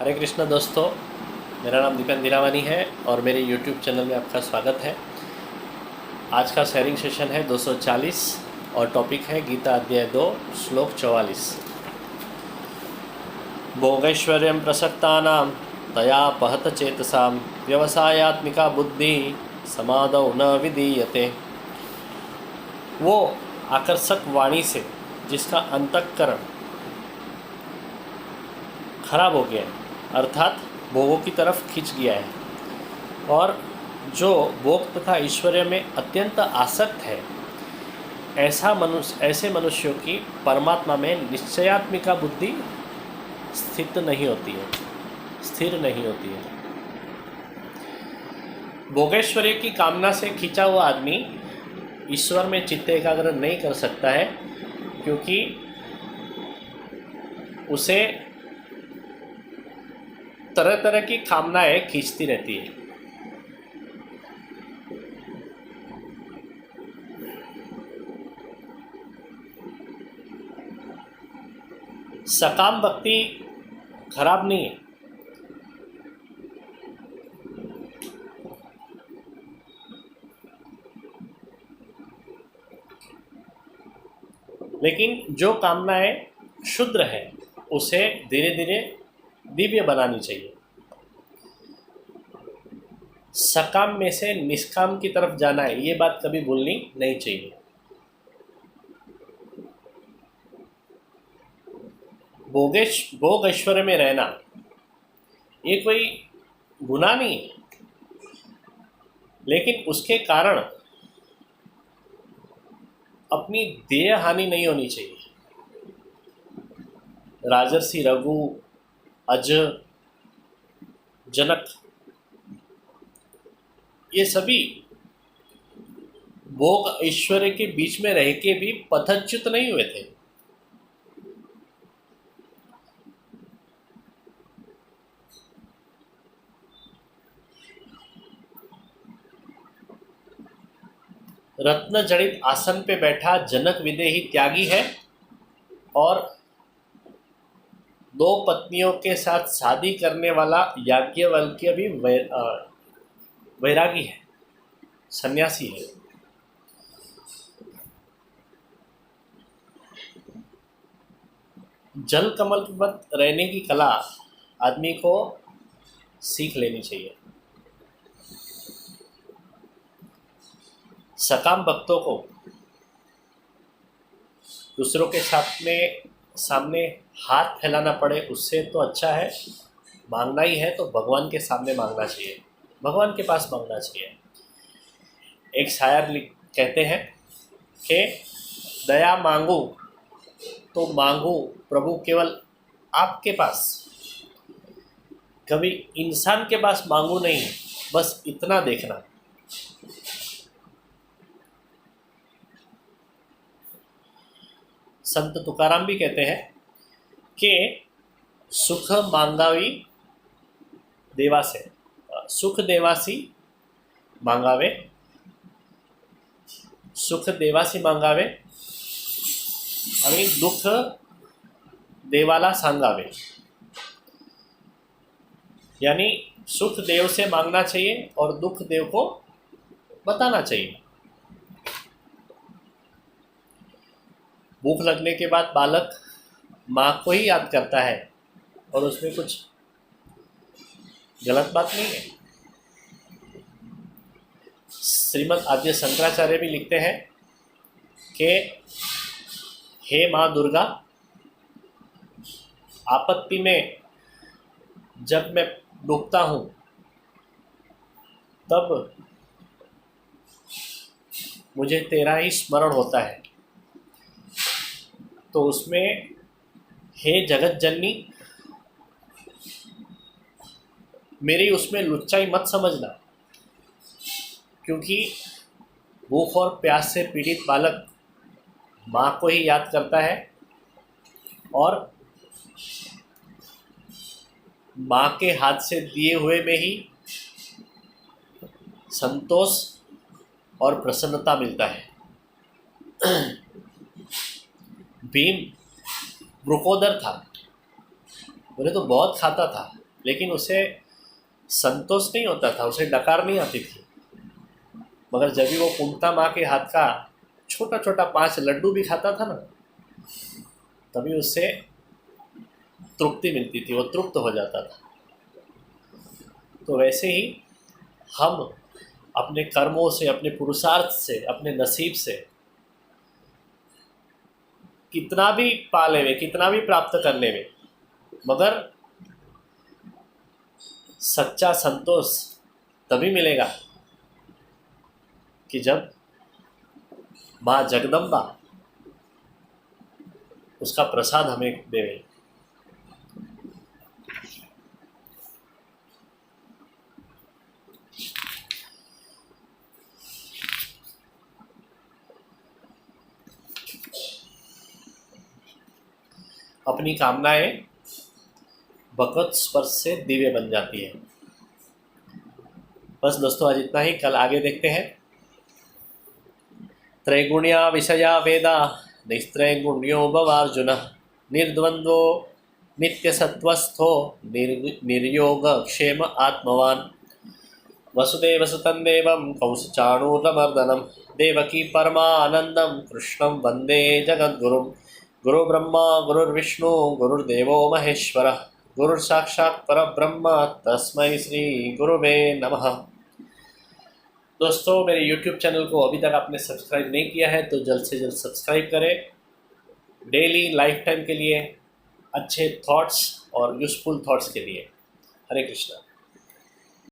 हरे कृष्णा दोस्तों, मेरा नाम दीपन दिलावानी है और मेरे YouTube चैनल में आपका स्वागत है। आज का शेयरिंग सेशन है 240 और टॉपिक है गीता अध्याय 2 श्लोक 44। भोगैश्वर्यं प्रसक्तानां तया पहत चेतसां व्यवसायात्मिका बुद्धि समादौ न विधीयते। वो आकर्षक वाणी से जिसका अंतःकरण खराब हो गया है, अर्थात भोगों की तरफ खिंच गया है, और जो भोग तथा ऐश्वर्य में अत्यंत आसक्त है, ऐसे मनुष्यों की परमात्मा में निश्चयात्मिका बुद्धि स्थिर नहीं होती है। भोगैश्वर्य की कामना से खिंचा हुआ आदमी ईश्वर में चित्त एकाग्र नहीं कर सकता है, क्योंकि उसे तरह तरह की कामनाएं खींचती रहती है। सकाम भक्ति खराब नहीं है, लेकिन जो कामनाएं शुद्र है उसे धीरे धीरे दिव्य बनानी चाहिए। सकाम में से निष्काम की तरफ जाना है, ये बात कभी भूलनी नहीं चाहिए। भोग ऐश्वर्य में रहना ये कोई गुनाह नहीं है, लेकिन उसके कारण अपनी देह हानि नहीं होनी चाहिए। राजर्षि रघु, अज, जनक, ये सभी भोग ऐश्वर्य के बीच में रह के भी पथच्युत नहीं हुए थे। रत्न जड़ित आसन पे बैठा जनक विदेही त्यागी है, और 2 पत्नियों के साथ शादी करने वाला याज्ञवल्क्य भी वैरागी है, सन्यासी है। जल कमल वत रहने की कला आदमी को सीख लेनी चाहिए। सकाम भक्तों को दूसरों के सामने हाथ फैलाना पड़े, उससे तो अच्छा है मांगना ही है तो भगवान के सामने मांगना चाहिए, भगवान के पास मांगना चाहिए। एक शायर कहते हैं कि दया मांगू तो मांगू प्रभु केवल आपके पास, कभी इंसान के पास मांगू नहीं, बस इतना देखना। संत तुकाराम भी कहते हैं कि सुख मांगावी देवासे, सुख देवासी मांगावे, सुख देवासी मांगावे आणि दुख देवाला सांगावे। यानी सुख देव से मांगना चाहिए और दुख देव को बताना चाहिए। भूख लगने के बाद बालक माँ को ही याद करता है, और उसमें कुछ गलत बात नहीं है। श्रीमद् आद्य शंकराचार्य भी लिखते हैं कि हे माँ दुर्गा, आपत्ति में जब मैं डूबता हूँ तब मुझे तेरा ही स्मरण होता है, तो उसमें हे जगत जननी, मेरी उसमें लुच्चाई मत समझना, क्योंकि भूख और प्यास से पीड़ित बालक माँ को ही याद करता है, और माँ के हाथ से दिए हुए में ही संतोष और प्रसन्नता मिलता है। भीम वृकोदर था, बोले तो बहुत खाता था, लेकिन उसे संतोष नहीं होता था, उसे डकार नहीं आती थी। मगर जब भी वो पूर्णता माँ के हाथ का छोटा छोटा 5 लड्डू भी खाता था ना, तभी उससे तृप्ति मिलती थी, वो तृप्त हो जाता था। तो वैसे ही हम अपने कर्मों से, अपने पुरुषार्थ से, अपने नसीब से कितना भी पा लेवे, कितना भी प्राप्त कर लेवे, मगर सच्चा संतोष तभी मिलेगा कि जब माँ जगदम्बा उसका प्रसाद हमें देवे। अपनी कामनाएं भगवत स्पर्श से दिव्य बन जाती है। बस दोस्तों, आज इतना ही। कल आगे देखते हैं। त्रैगुण्या विषया वेदा निस्त्रैगुण्यो भवार्जुन निर्द्वंद्वो नित्यसत्वस्थो निर्योग क्षेम आत्मवान वसुदेवसुतं देवं कंसचाणूरमर्दनं देवकी परमानन्दं कृष्णं वन्दे जगद्गुरुं गुरुब्रह्मा गुरुर्विष्णु गुरुर्देवो महेश्वरः गुरुर्साक्षात् परब्रह्म तस्मै श्री गुरुवे नमः। दोस्तों, मेरे YouTube चैनल को अभी तक आपने सब्सक्राइब नहीं किया है तो जल्द से जल्द सब्सक्राइब करें। डेली लाइफ टाइम के लिए अच्छे थॉट्स और यूज़फुल थॉट्स के लिए। हरे कृष्णा।